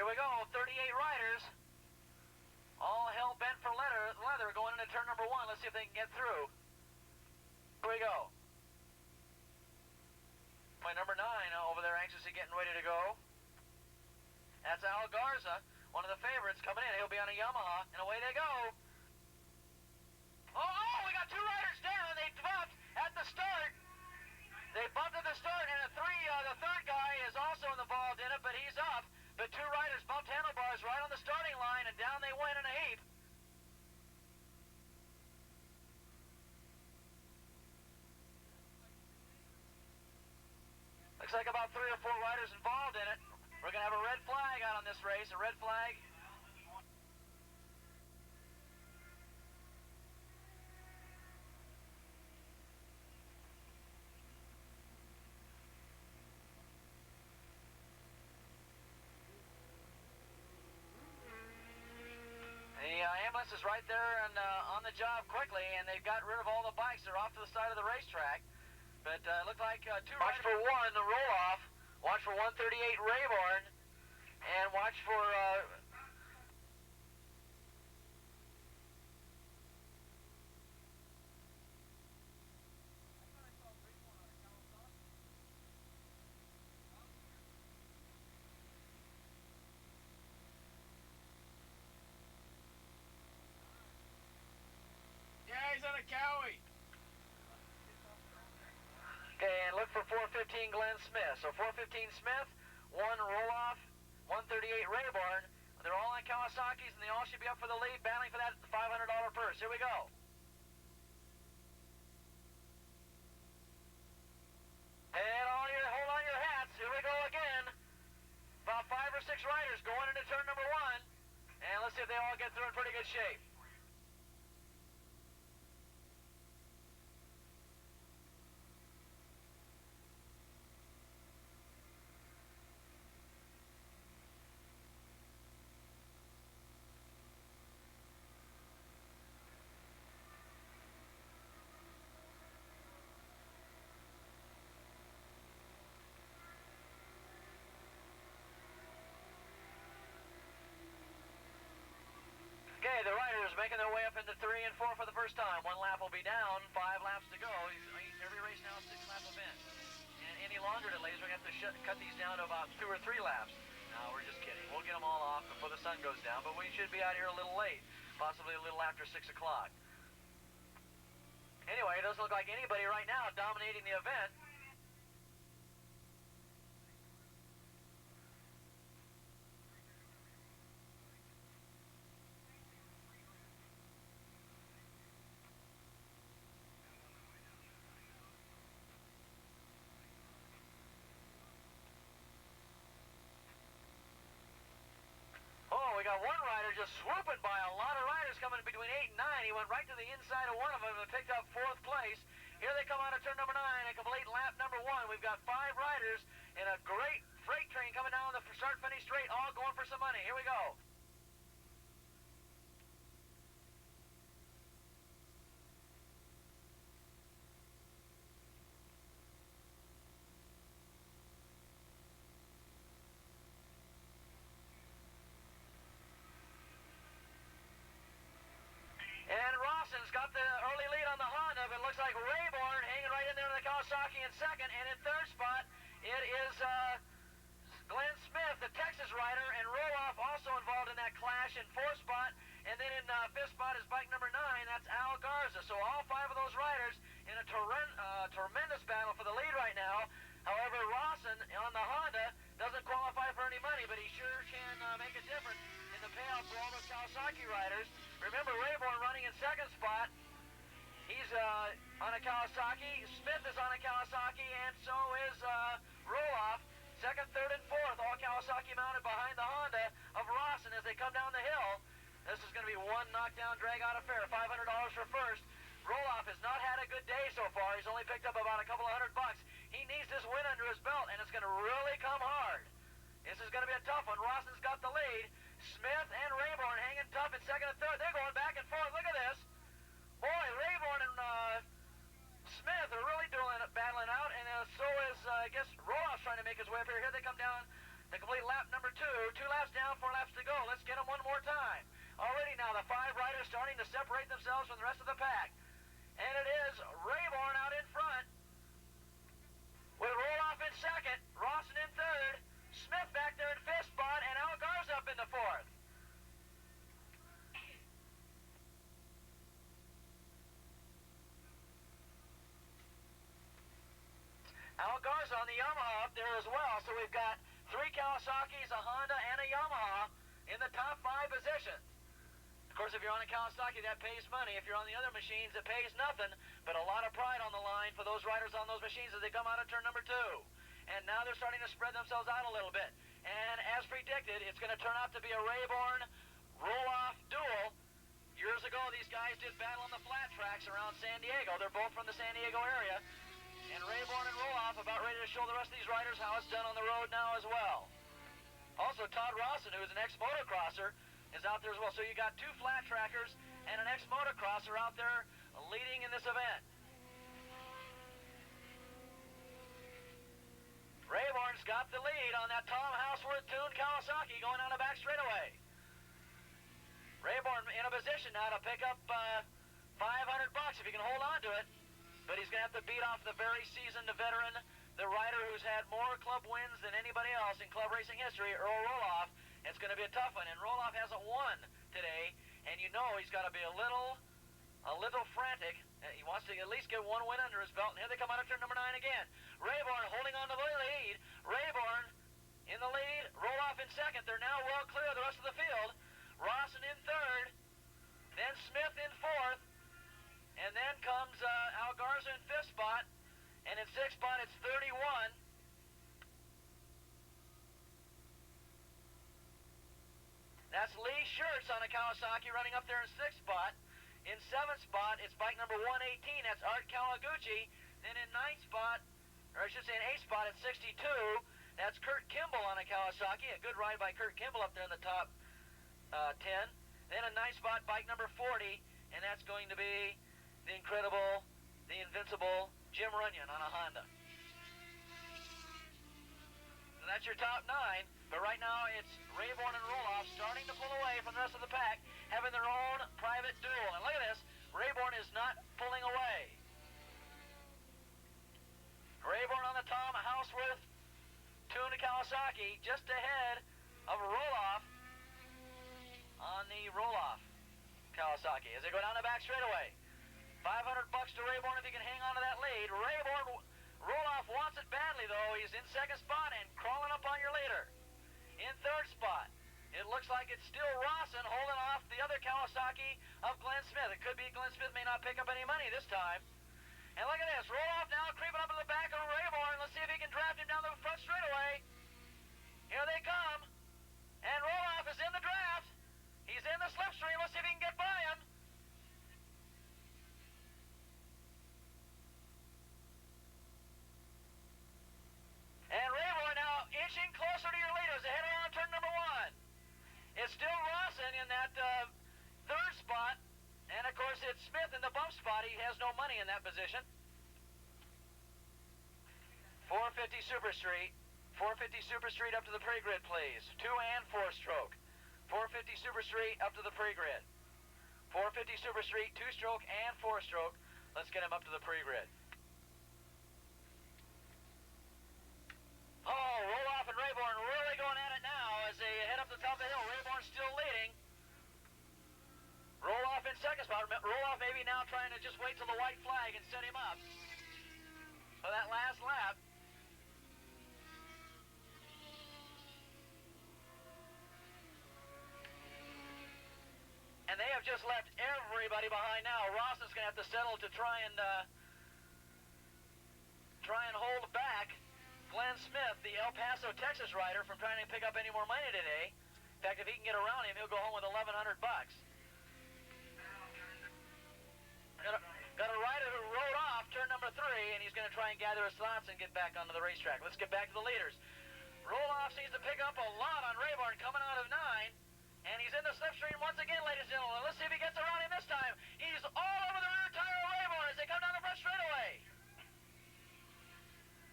Here we go, 38 riders. All hell bent for leather going into turn number 1. Let's see if they can get through. Here we go. My number 9 over there anxiously getting ready to go. That's Al Garza, one of the favorites coming in. He'll be on a Yamaha, and away they go. Oh, we got 2 riders down. They bumped at the start. They bumped at the start, and the third guy is also involved in it, but he's up. But 2 riders bumped handlebars right on the starting line, and down they went in a heap. Looks like about 3 or 4 riders involved in it. We're going to have a red flag out on this race, a red flag. The ambulance is right there and on the job quickly, and they've got rid of all the bikes. They're off to the side of the racetrack. But it looked like 2 Watch for 1, the Roloff. Watch for 138 Rayborn. And watch for... Yeah, he's on a Cowie. Okay, and look for 415 Glen Smith. So 415 Smith, 1 Roloff, 138 Rayborn. They're all on Kawasaki's, and they all should be up for the lead, battling for that $500 purse. Here we go. And hold on your hats. Here we go again. About 5 or 6 riders going into turn number 1. And let's see if they all get through in pretty good shape. Okay, the riders making their way up into 3 and 4 for the first time. 1 lap will be down, 5 laps to go. Every race now is a 6-lap event. And any longer delays, we're going to have to cut these down to about 2 or 3 laps. No, we're just kidding. We'll get them all off before the sun goes down, but we should be out here a little late, possibly a little after 6 o'clock. Anyway, it doesn't look like anybody right now dominating the event. Oh, we got 1 rider just swooping by a lot of riders coming between 8 and 9. He went right to the inside of one of them and picked up 4th place. Here they come out of turn number 9 and complete lap number 1. We've got 5 riders in a great freight train coming down the start-finish straight, all going for some money. Here we go. And Rawson's got the early lead on the Honda, but it looks like Rayborn hanging right in there in the Kawasaki in 2nd, and in 3rd spot, it is Glen Smith, the Texas rider, and Roloff also involved in that clash in 4th spot, and then in 5th spot is bike number 9, that's Al Garza. So all 5 of those riders in a tremendous battle for the lead right now. However, Rawson on the Honda doesn't qualify for any money, but he sure can make a difference in the payoff for all those Kawasaki riders. Remember, Rayborn running in 2nd spot. He's on a Kawasaki. Smith is on a Kawasaki, and so is Roloff. 2nd, 3rd, and 4th, all Kawasaki mounted behind the Honda of Rawson as they come down the hill. This is going to be one knockdown, drag-out affair. $500 for first. Roloff has not had a good day so far. He's only picked up about a couple of $100. He needs this win under his belt, and it's going to really come hard. This is going to be a tough one. Rawson's got the lead. Smith and Rayborn hanging tough in 2nd and 3rd. They're going back and forth. Look at this. Boy, Rayborn and Smith are really battling out, and so is, I guess, Roloff trying to make his way up here. Here they come down to complete lap number 2. 2 laps down, hit him one more time. Already now the 5 riders starting to separate themselves from the rest of the pack. And it is Rayborn out in front, with Roloff in second, Rawson in third, Smith back there in 5th spot, and Al Garza up in the 4th. Al Garza on the Yamaha up there as well, so we've got 3 Kawasaki's, a Honda, and a Yamaha in the top 5 positions. Of course, if you're on a Kawasaki, that pays money. If you're on the other machines, it pays nothing, but a lot of pride on the line for those riders on those machines as they come out of turn number 2. And now they're starting to spread themselves out a little bit. And as predicted, it's going to turn out to be a Rayborn Roloff duel. Years ago, these guys did battle on the flat tracks around San Diego. They're both from the San Diego area. And Rayborn and Roloff about ready to show the rest of these riders how it's done on the road now as well. Also, Todd Rawson, who is an ex-motocrosser, is out there as well. So you got 2 flat trackers and an ex-motocrosser out there leading in this event. Rayborn's got the lead on that Tom Houseworth tuned Kawasaki going on the back straightaway. Rayborn in a position now to pick up $500 if he can hold on to it. But he's going to have to beat off the very seasoned veteran, the rider who's had more club wins than anybody else in club racing history, Earl Roloff. It's going to be a tough one, and Roloff hasn't won today, and you know he's got to be a little frantic. He wants to at least get 1 win under his belt, and here they come out of turn number 9 again. Rayborn holding on to the lead. Rayborn in the lead, Roloff in second. They're now well clear of the rest of the field. Rawson in third, then Smith in 4th, and then comes Al Garza in 5th spot, and in 6th spot it's 31. That's Lee Schertz on a Kawasaki running up there in 6th spot. In 7th spot, it's bike number 118. That's Art Kawaguchi. Then in 9th spot, or I should say in 8th spot, it's 62. That's Kurt Kimball on a Kawasaki. A good ride by Kurt Kimball up there in the top 10. Then in 9th spot, bike number 40. And that's going to be the incredible, the invincible Jim Runyon on a Honda. So that's your top 9. But right now, it's Rayborn and Roloff starting to pull away from the rest of the pack, having their own private duel. And look at this. Rayborn is not pulling away. Rayborn on the Tom Houseworth tuned Kawasaki, just ahead of Roloff on the Roloff Kawasaki as they go down the back straightaway. $500 to Rayborn if he can hang on to that lead. Roloff wants it badly, though. He's in 2nd spot and crawling up on your leader. In 3rd spot, it looks like it's still Rawson holding off the other Kawasaki of Glen Smith. It could be Glen Smith may not pick up any money this time. And look at this. Roloff now creeping up to the back of Rayborn. Let's see if he can draft him down the front straightaway. Here they come. And Roloff is in the draft. He's in the slipstream. Let's see if he can get by him. And Rayborn now inching closer to your leaders, ahead around turn number 1. It's still Rawson in that 3rd spot. And, of course, it's Smith in the bump spot. He has no money in that position. 450 Super Street. 450 Super Street up to the pre-grid, please. 2 and 4-stroke. 450 Super Street up to the pre-grid. 450 Super Street, 2-stroke and 4-stroke. Let's get him up to the pre-grid. Oh, Roloff and Rayborn really going at it now as they head up the top of the hill. Rayborn still leading. Roloff in 2nd spot. Roloff maybe now trying to just wait till the white flag and set him up for that last lap. And they have just left everybody behind now. Rawson's going to have to settle to try and hold back Glen Smith, the El Paso, Texas rider, from trying to pick up any more money today. In fact, if he can get around him, he'll go home with $1,100. Got a rider who rode off turn number 3, and he's going to try and gather his thoughts and get back onto the racetrack. Let's get back to the leaders. Roloff seems to pick up a lot on Rayborn coming out of 9, and he's in the slipstream once again, ladies and gentlemen. Let's see if he gets around him this time. He's all over the rear tire of Rayborn as they come down the front straightaway.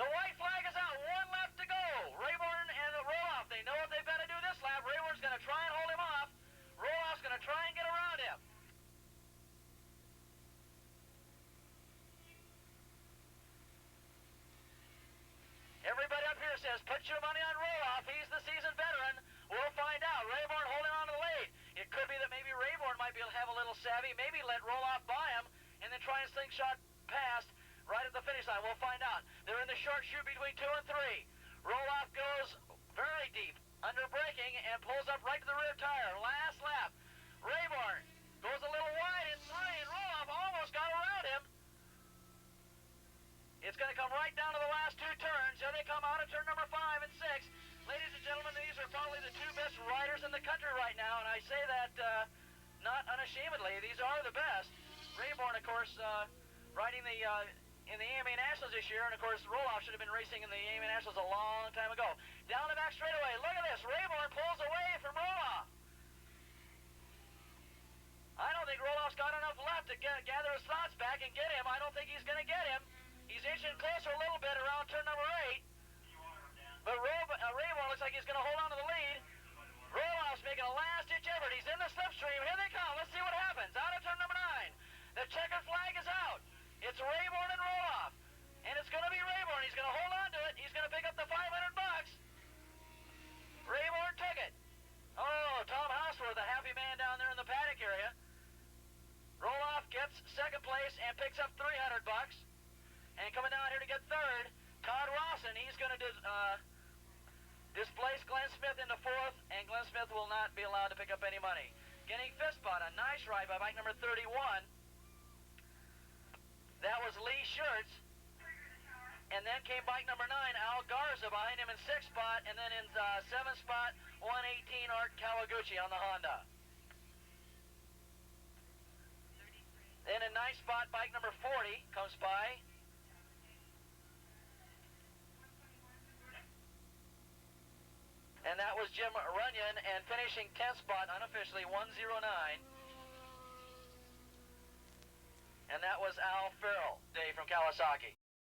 The white flag is out. 1 lap to go. Rayborn and Roloff, they know what they've got to do this lap. Rayborn's going to try and hold him off. Put your money on Roloff. He's the seasoned veteran. We'll find out. Rayborn holding on to the lead. It could be that maybe Rayborn might be able to have a little savvy, maybe let Roloff by him, and then try and slingshot past right at the finish line. We'll find out. They're in the short chute between 2 and 3. Roloff goes very deep under braking and pulls up right to the rear tire. Last lap. Rayborn goes a little wide in 3, and Roloff almost got around him. It's going to come right down to the last 2 turns. Here they come out of turn number 5 and 6. Ladies and gentlemen, these are probably the 2 best riders in the country right now, and I say that not unashamedly. These are the best. Rayborn, of course, riding in the AMA Nationals this year, and of course Roloff should have been racing in the AMA Nationals a long time ago. Down the back straightaway, look at this, Rayborn pulls away from Roloff. I don't think Roloff's got enough left to gather his thoughts back and get him. I don't think he's going to get him. He's inching closer a little bit around turn number 8. But Rayborn looks like he's going to hold on to the lead. Roloff's making a last-ditch effort. He's in the slipstream. Here they come. Let's see what happens. Out of turn number 9. The checkered flag is out. It's Rayborn and Roloff. And it's going to be Rayborn. He's going to hold on to it. He's going to pick up the $500. Rayborn took it. Oh, Tom Houseworth, a happy man down there in the paddock area. Roloff gets second place and picks up $300. And coming down here to get third, Todd Rawson. He's going to displace Glen Smith into 4th, and Glen Smith will not be allowed to pick up any money. Getting 5th spot, a nice ride by bike number 31. That was Lee Schertz. And then came bike number 9, Al Garza, behind him in 6th spot, and then in 7th spot, 118 Art Kawaguchi on the Honda. Then in 9th spot, bike number 40 comes by. And that was Jim Runyon, and finishing 10th spot unofficially, 109. And that was Al Farrell, Dave from Kawasaki.